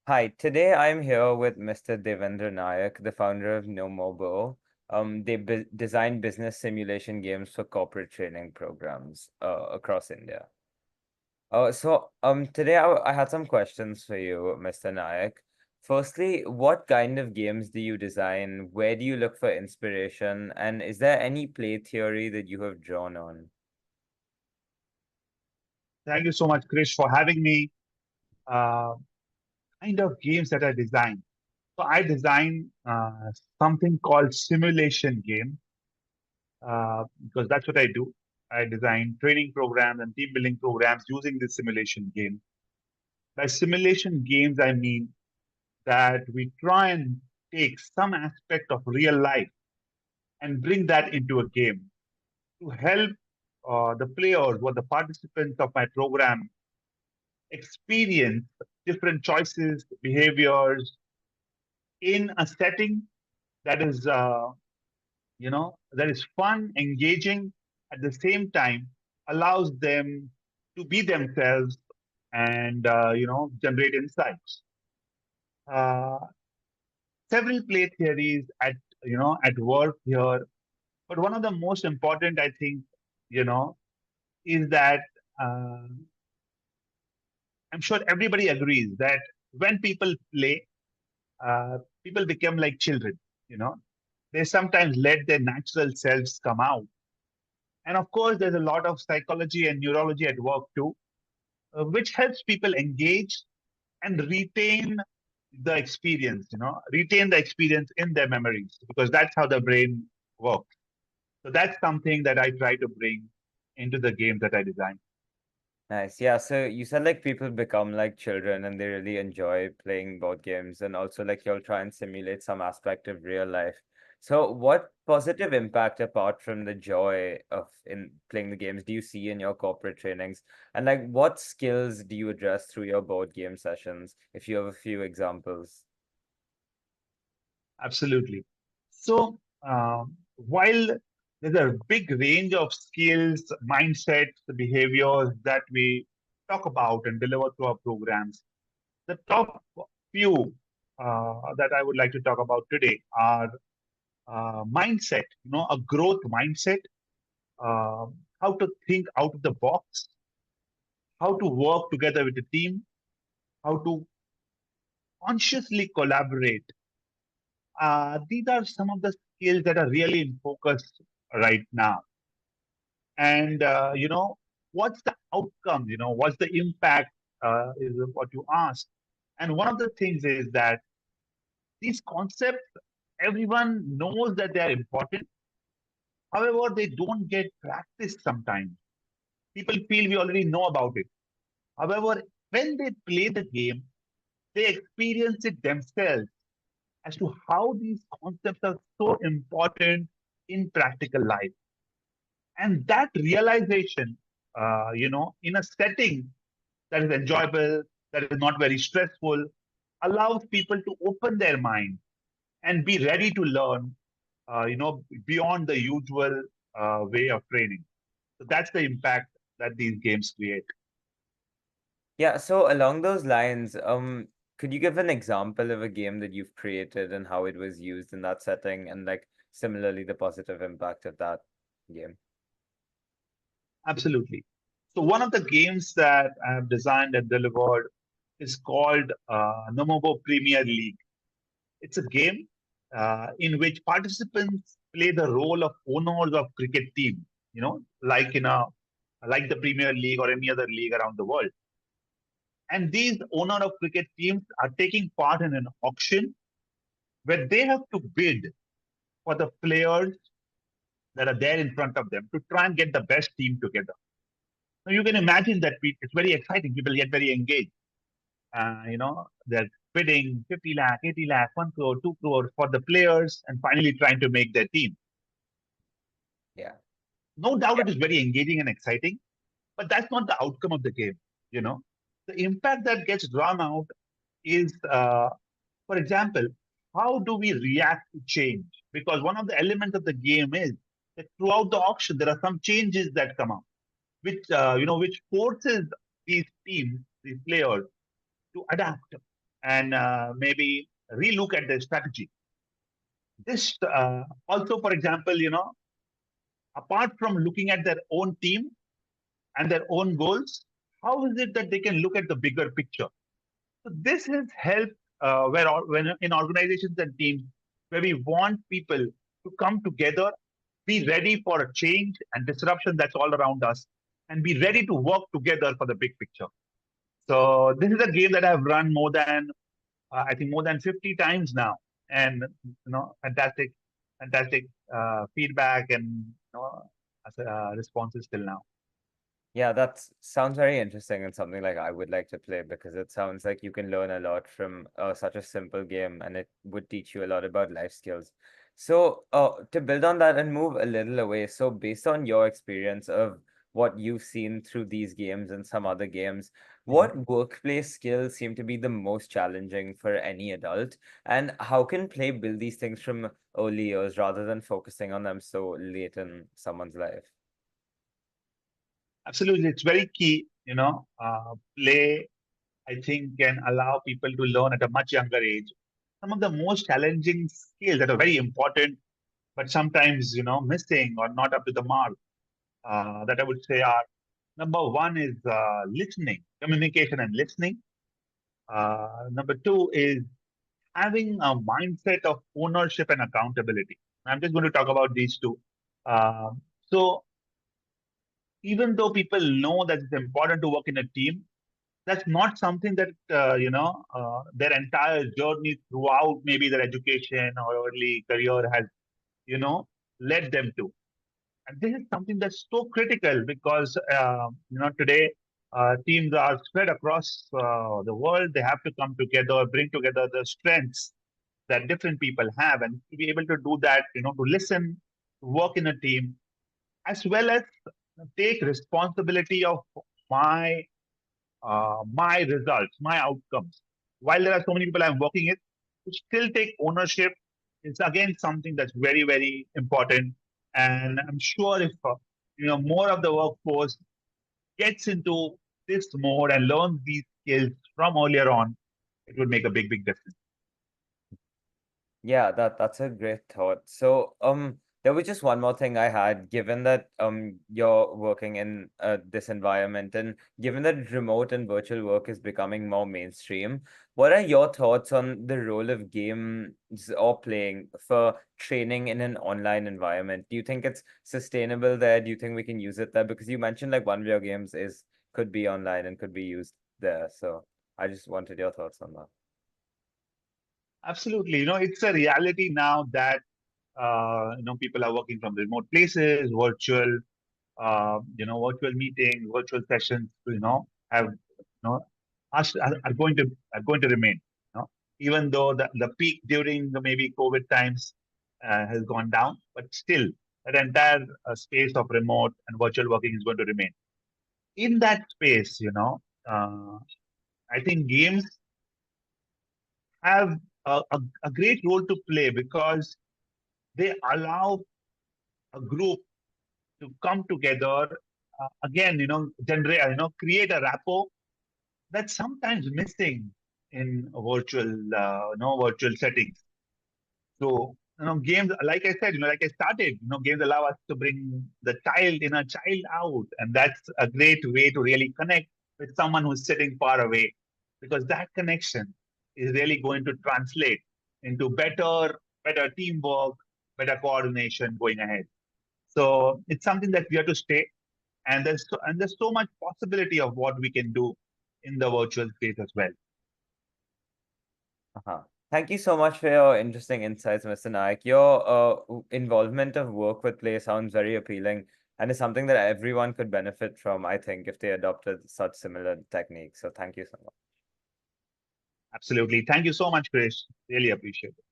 Hi, today I'm here with Mr. Devendra Naik, the founder of NoMoBo. They design business simulation games for corporate training programs across India. Today I had some questions for you, Mr. Naik. Firstly, what kind of games do you design? Where do you look for inspiration? And is there any play theory that you have drawn on? Thank you so much, Krish, for having me. Uh, kind of games that I design. So I design something called simulation game because that's what I do. I design training programs and team building programs using this simulation game. By simulation games, I mean that we try and take some aspect of real life and bring that into a game to help the players or the participants of my program experience different choices, behaviors in a setting that is, that is fun, engaging, at the same time allows them to be themselves and, generate insights. Uh, Several play theories at work here, but one of the most important, I think, you know, is that uh, I'm sure everybody agrees that when people play, people become like children, you know. They sometimes let their natural selves come out. And of course, there's a lot of psychology and neurology at work too, which helps people engage and retain the experience in their memories, because that's how the brain works. So that's something that I try to bring into the game that I design. Nice. Yeah, so you said like people become like children and they really enjoy playing board games and also like you'll try and simulate some aspect of real life. So what positive impact apart from the joy of in playing the games do you see in your corporate trainings? And like what skills do you address through your board game sessions if you have a few examples? Absolutely. So, while there's a big range of skills, mindsets, behaviors that we talk about and deliver to our programs, the top few that I would like to talk about today are mindset, a growth mindset, uh, how to think out of the box, how to work together with the team, how to consciously collaborate. These are some of the skills that are really in focus right now. And, what's the outcome? What's the impact is what you ask. And one of the things is that these concepts, everyone knows that they are important. However, they don't get practiced sometimes. People feel we already know about it. However, when they play the game, they experience it themselves as to how these concepts are so important in practical life. And that realization, in a setting that is enjoyable, that is not very stressful, allows people to open their mind and be ready to learn, beyond the usual way of training. So that's the impact that these games create. Yeah, so along those lines, could you give an example of a game that you've created and how it was used in that setting and like similarly the positive impact of that game? Absolutely. So one of the games that I have designed and delivered is called NoMoBo Premier League. It's a game in which participants play the role of owners of cricket team, like the Premier League or any other league around the world. And these owner of cricket teams are taking part in an auction where they have to bid for the players that are there in front of them to try and get the best team together. Now you can imagine that it's very exciting. People get very engaged. They're bidding 50 lakh, 80 lakh, 1 crore, 2 crore for the players and finally trying to make their team. Yeah. No doubt it is very engaging and exciting, but that's not the outcome of the game. You know, the impact that gets drawn out is, for example, how do we react to change? Because one of the elements of the game is that throughout the auction, there are some changes that come up, which forces these teams, these players, to adapt. and maybe relook at their strategy. This also, for example, apart from looking at their own team and their own goals, how is it that they can look at the bigger picture? So this has helped when in organizations and teams where we want people to come together, be ready for a change and disruption that's all around us, and be ready to work together for the big picture. So this is a game that I've run more than I think more than 50 times now, and fantastic feedback and responses till now. Yeah, that sounds very interesting and something like I would like to play because it sounds like you can learn a lot from such a simple game and it would teach you a lot about life skills. So, to build on that and move a little away, so based on your experience of what you've seen through these games and some other games, Mhm. what workplace skills seem to be the most challenging for any adult? And how can play build these things from early years rather than focusing on them so late in someone's life? Absolutely, it's very key. Play I think can allow people to learn at a much younger age. Some of the most challenging skills that are very important, but sometimes missing or not up to the mark. That I would say are number one is listening, communication and listening. Number two is having a mindset of ownership and accountability. I'm just going to talk about these two. So even though people know that it's important to work in a team, that's not something that their entire journey throughout maybe their education or early career has you know led them to. And this is something that's so critical because today teams are spread across the world. They have to come together, bring together the strengths that different people have, and to be able to do that, to listen, to work in a team, as well as take responsibility of my my results, my outcomes. While there are so many people I'm working with, to still take ownership is again something that's very, very important. And I'm sure if more of the workforce gets into this mode and learns these skills from earlier on, it would make a big, big difference. Yeah, that's a great thought. So, there was just one more thing I had, given that you're working in this environment and given that remote and virtual work is becoming more mainstream, what are your thoughts on the role of games or playing for training in an online environment? Do you think it's sustainable there? Do you think we can use it there? Because you mentioned like one of your games is could be online and could be used there. So I just wanted your thoughts on that. Absolutely. It's a reality now that people are working from remote places, virtual meetings, virtual sessions, have, are going to remain, even though the peak during the maybe COVID times has gone down, but still that entire space of remote and virtual working is going to remain. In that space, I think games have a great role to play because they allow a group to come together again, generate, create a rapport that's sometimes missing in virtual settings. So, games, like I said, like I started, games allow us to bring the inner child out. And that's a great way to really connect with someone who's sitting far away because that connection is really going to translate into better teamwork, better coordination going ahead. So it's something that we have to stay. And there's so much possibility of what we can do in the virtual space as well. Uh-huh. Thank you so much for your interesting insights, Mr. Naik. Your involvement of work with play sounds very appealing and is something that everyone could benefit from, I think, if they adopted such similar techniques. So thank you so much. Absolutely. Thank you so much, Krish. Really appreciate it.